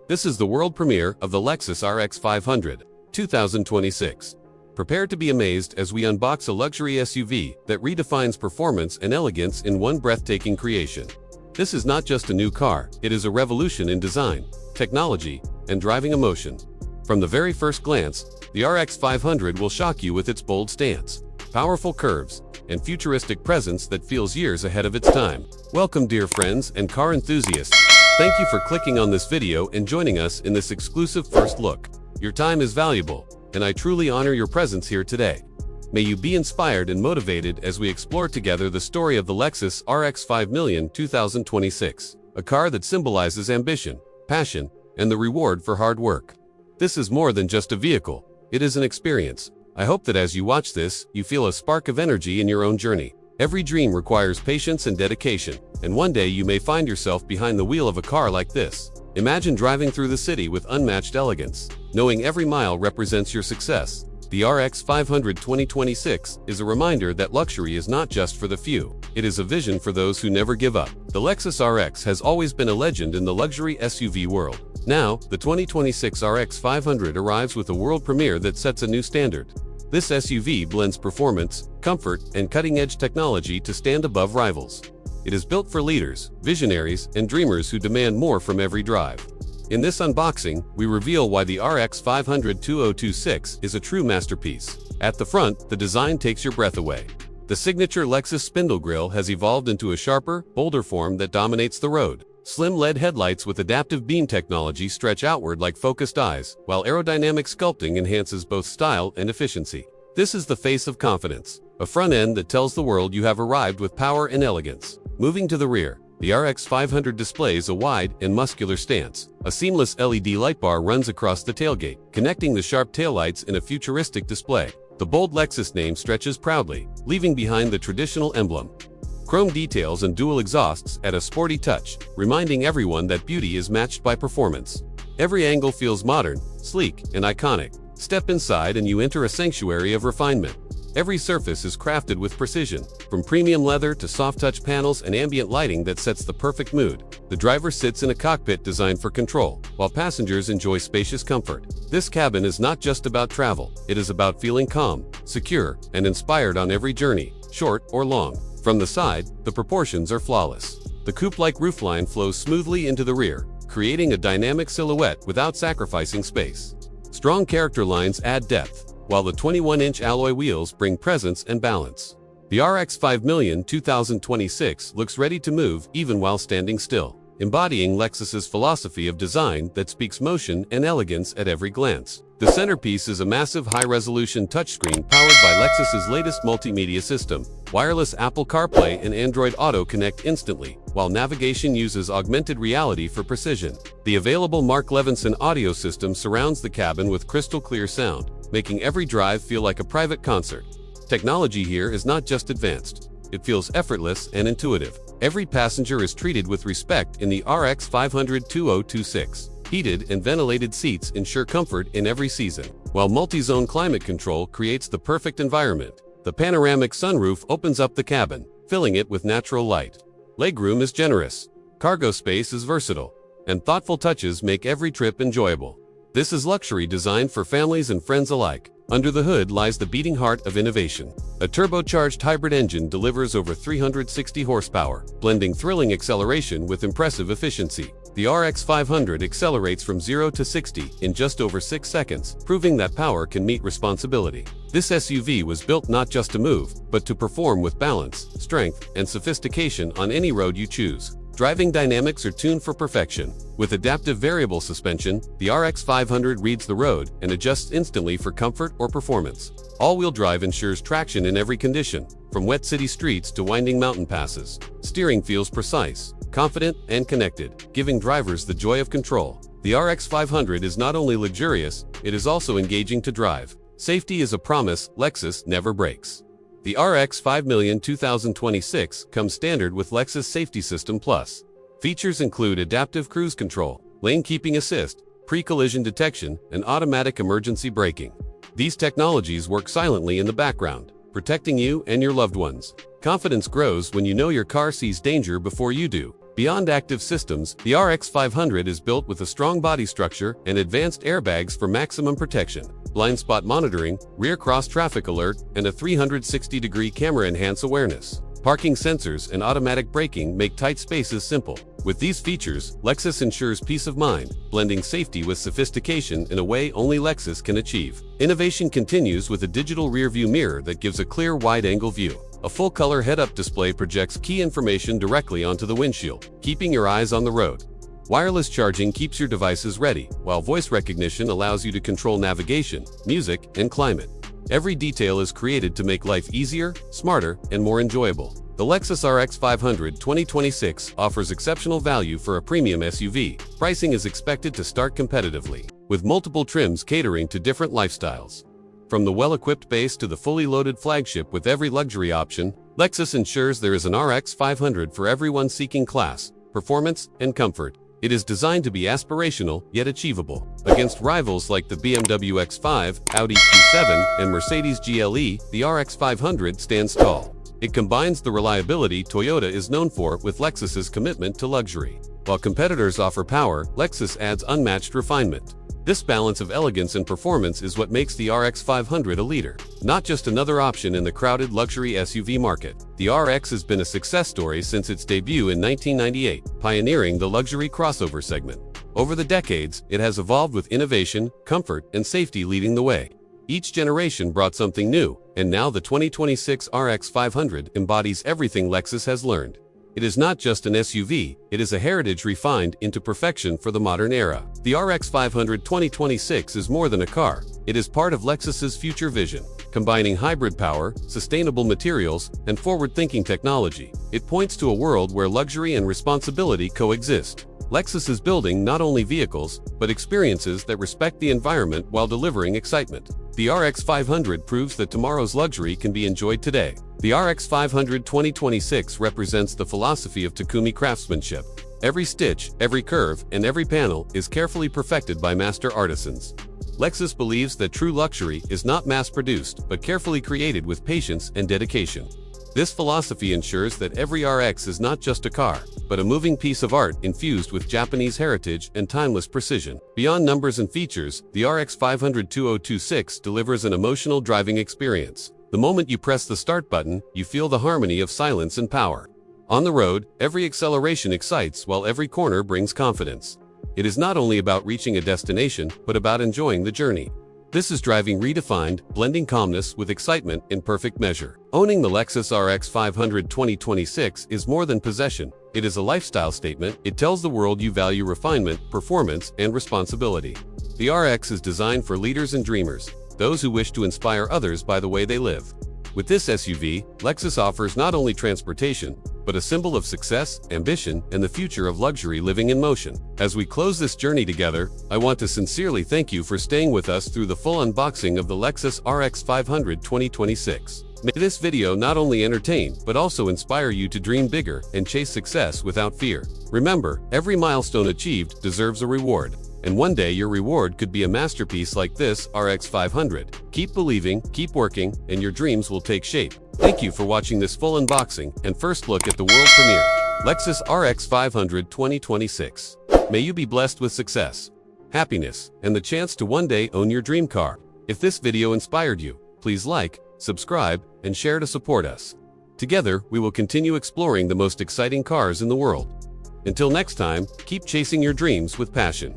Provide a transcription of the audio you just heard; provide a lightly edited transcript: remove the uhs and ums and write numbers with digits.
This is the world premiere of the Lexus RX 500, 2026. Prepare to be amazed as we unbox a luxury SUV that redefines performance and elegance in one breathtaking creation. This is not just a new car, it is a revolution in design, technology, and driving emotion. From the very first glance, the RX 500 will shock you with its bold stance, powerful curves, and futuristic presence that feels years ahead of its time. Welcome, dear friends and car enthusiasts. Thank you for clicking on this video and joining us in this exclusive first look. Your time is valuable, and I truly honor your presence here today. May you be inspired and motivated as we explore together the story of the Lexus RX 500 2026, a car that symbolizes ambition, passion, and the reward for hard work. This is more than just a vehicle, it is an experience. I hope that as you watch this, you feel a spark of energy in your own journey. Every dream requires patience and dedication, and one day you may find yourself behind the wheel of a car like this. Imagine driving through the city with unmatched elegance, knowing every mile represents your success. The RX 500 2026 is a reminder that luxury is not just for the few, it is a vision for those who never give up. The Lexus RX has always been a legend in the luxury SUV world. Now, the 2026 RX 500 arrives with a world premiere that sets a new standard. This SUV blends performance, comfort, and cutting-edge technology to stand above rivals. It is built for leaders, visionaries, and dreamers who demand more from every drive. In this unboxing, we reveal why the RX 500 2026 is a true masterpiece. At the front, the design takes your breath away. The signature Lexus spindle grille has evolved into a sharper, bolder form that dominates the road. Slim LED headlights with adaptive beam technology stretch outward like focused eyes, while aerodynamic sculpting enhances both style and efficiency. This is the face of confidence, a front end that tells the world you have arrived with power and elegance. Moving to the rear, the RX 500 displays a wide and muscular stance. A seamless LED light bar runs across the tailgate, connecting the sharp taillights in a futuristic display. The bold Lexus name stretches proudly, leaving behind the traditional emblem. Chrome details and dual exhausts add a sporty touch, reminding everyone that beauty is matched by performance. Every angle feels modern, sleek, and iconic. Step inside and you enter a sanctuary of refinement. Every surface is crafted with precision, from premium leather to soft-touch panels and ambient lighting that sets the perfect mood. The driver sits in a cockpit designed for control, while passengers enjoy spacious comfort. This cabin is not just about travel, it is about feeling calm, secure, and inspired on every journey, short or long. From the side, the proportions are flawless. The coupe-like roofline flows smoothly into the rear, creating a dynamic silhouette without sacrificing space. Strong character lines add depth, while the 21-inch alloy wheels bring presence and balance. The RX 500 2026 looks ready to move even while standing still, embodying Lexus's philosophy of design that speaks motion and elegance at every glance. The centerpiece is a massive high-resolution touchscreen powered by Lexus's latest multimedia system. Wireless Apple CarPlay and Android Auto connect instantly, while navigation uses augmented reality for precision. The available Mark Levinson audio system surrounds the cabin with crystal-clear sound, making every drive feel like a private concert. Technology here is not just advanced, it feels effortless and intuitive. Every passenger is treated with respect in the RX 500 2026. Heated and ventilated seats ensure comfort in every season, while multi-zone climate control creates the perfect environment. The panoramic sunroof opens up the cabin, filling it with natural light. Legroom is generous, cargo space is versatile, and thoughtful touches make every trip enjoyable. This is luxury designed for families and friends alike. Under the hood lies the beating heart of innovation. A turbocharged hybrid engine delivers over 360 horsepower, blending thrilling acceleration with impressive efficiency. The RX 500 accelerates from 0 to 60 in just over 6 seconds, proving that power can meet responsibility. This SUV was built not just to move, but to perform with balance, strength, and sophistication on any road you choose. Driving dynamics are tuned for perfection. With adaptive variable suspension, the RX 500 reads the road and adjusts instantly for comfort or performance. All-wheel drive ensures traction in every condition, from wet city streets to winding mountain passes. Steering feels precise, confident, and connected, giving drivers the joy of control. The RX 500 is not only luxurious, it is also engaging to drive. Safety is a promise Lexus never breaks. The RX 500 2026 comes standard with Lexus Safety System Plus. Features include adaptive cruise control, lane keeping assist, pre-collision detection, and automatic emergency braking. These technologies work silently in the background, protecting you and your loved ones. Confidence grows when you know your car sees danger before you do. Beyond active systems, the RX 500 is built with a strong body structure and advanced airbags for maximum protection, blind spot monitoring, rear cross-traffic alert, and a 360-degree camera enhance awareness. Parking sensors and automatic braking make tight spaces simple. With these features, Lexus ensures peace of mind, blending safety with sophistication in a way only Lexus can achieve. Innovation continues with a digital rear-view mirror that gives a clear wide-angle view. A full-color head-up display projects key information directly onto the windshield, keeping your eyes on the road. Wireless charging keeps your devices ready, while voice recognition allows you to control navigation, music, and climate. Every detail is created to make life easier, smarter, and more enjoyable. The Lexus RX 500 2026 offers exceptional value for a premium SUV. Pricing is expected to start competitively, with multiple trims catering to different lifestyles. From the well-equipped base to the fully loaded flagship with every luxury option, Lexus ensures there is an RX 500 for everyone seeking class, performance, and comfort. It is designed to be aspirational, yet achievable. Against rivals like the BMW X5, Audi Q7, and Mercedes GLE, the RX 500 stands tall. It combines the reliability Toyota is known for with Lexus's commitment to luxury. While competitors offer power, Lexus adds unmatched refinement. This balance of elegance and performance is what makes the RX 500 a leader, not just another option in the crowded luxury SUV market. The RX has been a success story since its debut in 1998, pioneering the luxury crossover segment. Over the decades, it has evolved with innovation, comfort, and safety leading the way. Each generation brought something new, and now the 2026 RX 500 embodies everything Lexus has learned. It is not just an SUV, it is a heritage refined into perfection for the modern era. The RX 500 2026 is more than a car. It is part of Lexus's future vision. Combining hybrid power, sustainable materials, and forward-thinking technology, it points to a world where luxury and responsibility coexist. Lexus is building not only vehicles, but experiences that respect the environment while delivering excitement. The RX 500 proves that tomorrow's luxury can be enjoyed today. The RX 500 2026 represents the philosophy of Takumi craftsmanship. Every stitch, every curve, and every panel is carefully perfected by master artisans. Lexus believes that true luxury is not mass-produced, but carefully created with patience and dedication. This philosophy ensures that every RX is not just a car, but a moving piece of art infused with Japanese heritage and timeless precision. Beyond numbers and features, the RX 500 2026 delivers an emotional driving experience. The moment you press the start button, you feel the harmony of silence and power. On the road, every acceleration excites while every corner brings confidence. It is not only about reaching a destination, but about enjoying the journey. This is driving redefined, blending calmness with excitement in perfect measure. Owning the Lexus RX 500 2026 is more than possession. It is a lifestyle statement. It tells the world you value refinement, performance, and responsibility. The RX is designed for leaders and dreamers, those who wish to inspire others by the way they live. With this SUV, Lexus offers not only transportation, but a symbol of success, ambition, and the future of luxury living in motion. As we close this journey together, I want to sincerely thank you for staying with us through the full unboxing of the Lexus RX 500 2026. May this video not only entertain, but also inspire you to dream bigger and chase success without fear. Remember, every milestone achieved deserves a reward. And one day your reward could be a masterpiece like this RX 500. Keep believing, keep working, and your dreams will take shape. Thank you for watching this full unboxing and first look at the world premiere, Lexus RX 500 2026. May you be blessed with success, happiness, and the chance to one day own your dream car. If this video inspired you, please like, subscribe, and share to support us. Together, we will continue exploring the most exciting cars in the world. Until next time, keep chasing your dreams with passion.